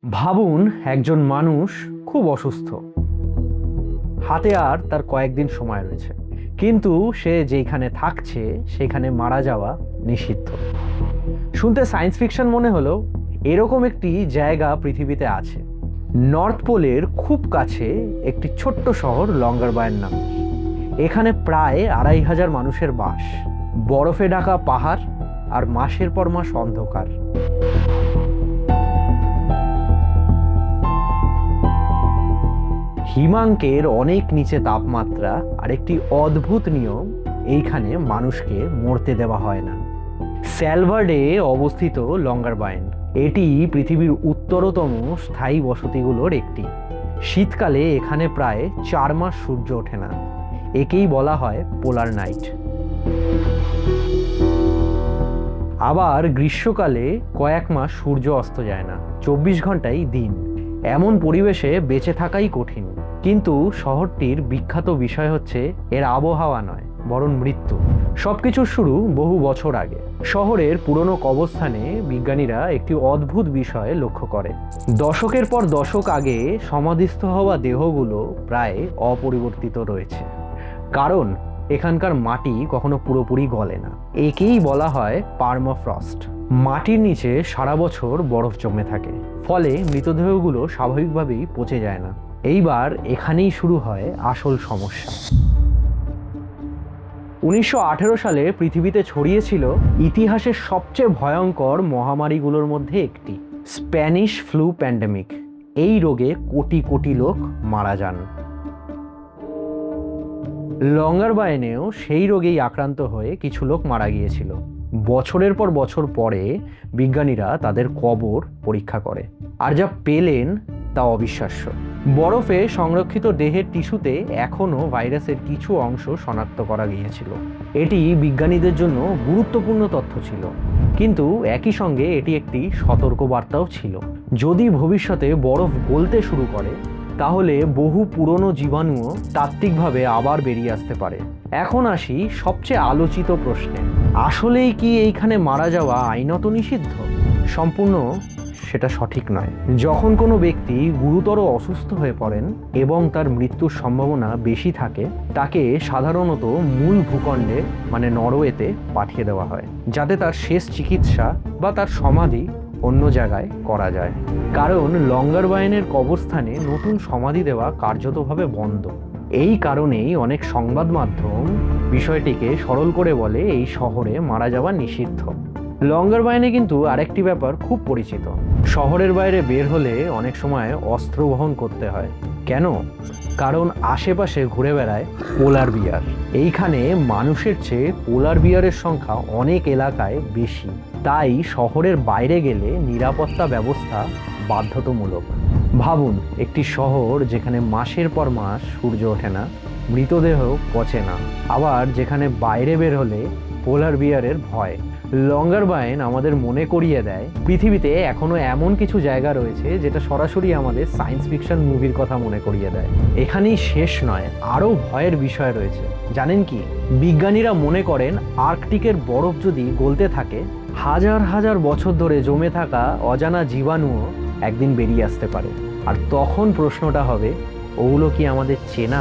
ভাবুন, একজন মানুষ খুব অসুস্থ, হাতে আর তার কয়েকদিন সময় রয়েছে, কিন্তু সে যেখানে থাকছে সেখানে মারা যাওয়া নিষিদ্ধ। শুনতে সায়েন্স ফিকশন মনে হলো, এরকম একটি জায়গা পৃথিবীতে আছে। নর্থ পোলের খুব কাছে একটি ছোট্ট শহর লঙ্গারবায়েন নামে। এখানে প্রায় ২৫০০ মানুষের বাস। বরফে ঢাকা পাহাড় আর মাসের পর মাস অন্ধকার। হিমাঙ্কের অনেক নিচে তাপমাত্রা আর একটি অদ্ভুত নিয়ম, এইখানে মানুষকে মরতে দেওয়া হয় না। স্যালভার্ডে অবস্থিত লঙ্গারবায়েন, এটি পৃথিবীর উত্তরতম স্থায়ী বসতিগুলোর একটি। শীতকালে এখানে প্রায় ৪ মাস সূর্য ওঠে না। একেই বলা হয় পোলার নাইট। আবার গ্রীষ্মকালে কয়েক মাস সূর্য অস্ত যায় না, ২৪ ঘন্টাই দিন। এমন পরিবেশে বেঁচে থাকাই কঠিন। কিন্তু শহরটির বিখ্যাত বিষয় হচ্ছে এর আবহাওয়া নয়, বরং মৃত্যু। সবকিছুর শুরু বহু বছর আগে। শহরের পুরনো কবরস্থানে বিজ্ঞানীরা একটি অদ্ভুত বিষয় লক্ষ্য করে। দশকের পর দশক আগে সমাধিস্থ হওয়া দেহগুলো প্রায় অপরিবর্তিত রয়েছে। কারণ এখানকার মাটি কখনো পুরোপুরি গলে না। একেই বলা হয় পার্মাফ্রস্ট। মাটির নিচে সারা বছর বরফ জমে থাকে, ফলে মৃতদেহগুলো স্বাভাবিকভাবেই পচে যায় না। এইবার এখানেই শুরু হয় আসল সমস্যা। ১৯১৮ সালে পৃথিবীতে ছড়িয়েছিল ইতিহাসের সবচেয়ে ভয়ঙ্কর মহামারীগুলোর মধ্যে একটি, স্প্যানিশ ফ্লু প্যান্ডেমিক। এই রোগে কোটি কোটি লোক মারা যান। লঙ্গারবায়েনেও সেই রোগেই আক্রান্ত হয়ে কিছু লোক মারা গিয়েছিল। বছরের পর বছর পরে বিজ্ঞানীরা তাদের কবর পরীক্ষা করে, আর যা পেলেন তা অবিশ্বাস্য। বরফে সংরক্ষিত দেহের টিস্যুতে এখনও ভাইরাসের কিছু অংশ শনাক্ত করা গিয়েছিল। এটি বিজ্ঞানীদের জন্য গুরুত্বপূর্ণ তথ্য ছিল, কিন্তু একই সঙ্গে এটি একটি সতর্কবার্তাও ছিল। যদি ভবিষ্যতে বরফ গলতে শুরু করে, তাহলে বহু পুরনো জীবাণুও তাত্ত্বিকভাবে আবার বেরিয়ে আসতে পারে। এখন আসি সবচেয়ে আলোচিত প্রশ্নে, আসলেই কি এইখানে মারা যাওয়া আইনত নিষিদ্ধ? সম্পূর্ণ সেটা সঠিক নয়। যখন কোনো ব্যক্তি গুরুতর অসুস্থ হয়ে পড়েন এবং তার মৃত্যুর সম্ভাবনা বেশি থাকে, তাকে সাধারণত মূল ভূখণ্ডে মানে নরওয়েতে পাঠিয়ে দেওয়া হয়, যাতে তার শেষ চিকিৎসা বা তার সমাধি অন্য জায়গায় করা যায়। কারণ লঙ্গারবায়েনের কবরস্থানে নতুন সমাধি দেওয়া কার্যতভাবে বন্ধ। এই কারণেই অনেক সংবাদ মাধ্যম বিষয়টিকে সরল করে বলে এই শহরে মারা যাওয়া নিষিদ্ধ। লঙ্গারবায়েনে কিন্তু আরেকটি ব্যাপার খুব পরিচিত। শহরের বাইরে বের হলে অনেক সময় অস্ত্র বহন করতে হয়। কেন? কারণ আশেপাশে ঘুরে বেড়ায় পোলার বিয়ার। এইখানে মানুষের চেয়ে পোলার বিয়ারের সংখ্যা অনেক এলাকায় বেশি। তাই শহরের বাইরে গেলে নিরাপত্তা ব্যবস্থা বাধ্যতামূলক। ভাবুন, একটি শহর যেখানে মাসের পর মাস সূর্য ওঠে না, মৃতদেহ পচে না, আবার যেখানে বাইরে বের হলে পোলার বিয়ারের ভয়। লঙ্গারবায়েন আমাদের মনে করিয়ে দেয় পৃথিবীতে এখনো এমন কিছু জায়গা রয়েছে যেটা সরাসরি আমাদের সায়েন্স ফিকশন মুভির কথা মনে করিয়ে দেয়। এখানেই শেষ নয়, আরও ভয়ের বিষয় রয়েছে। জানেন কি? বিজ্ঞানীরা মনে করেন আর্কটিকের বরফ যদি গলতে থাকে, হাজার হাজার বছর ধরে জমে থাকা অজানা জীবাণুও একদিন বেরিয়ে আসতে পারে। আর তখন প্রশ্নটা হবে, ওগুলো কি আমাদের চেনা?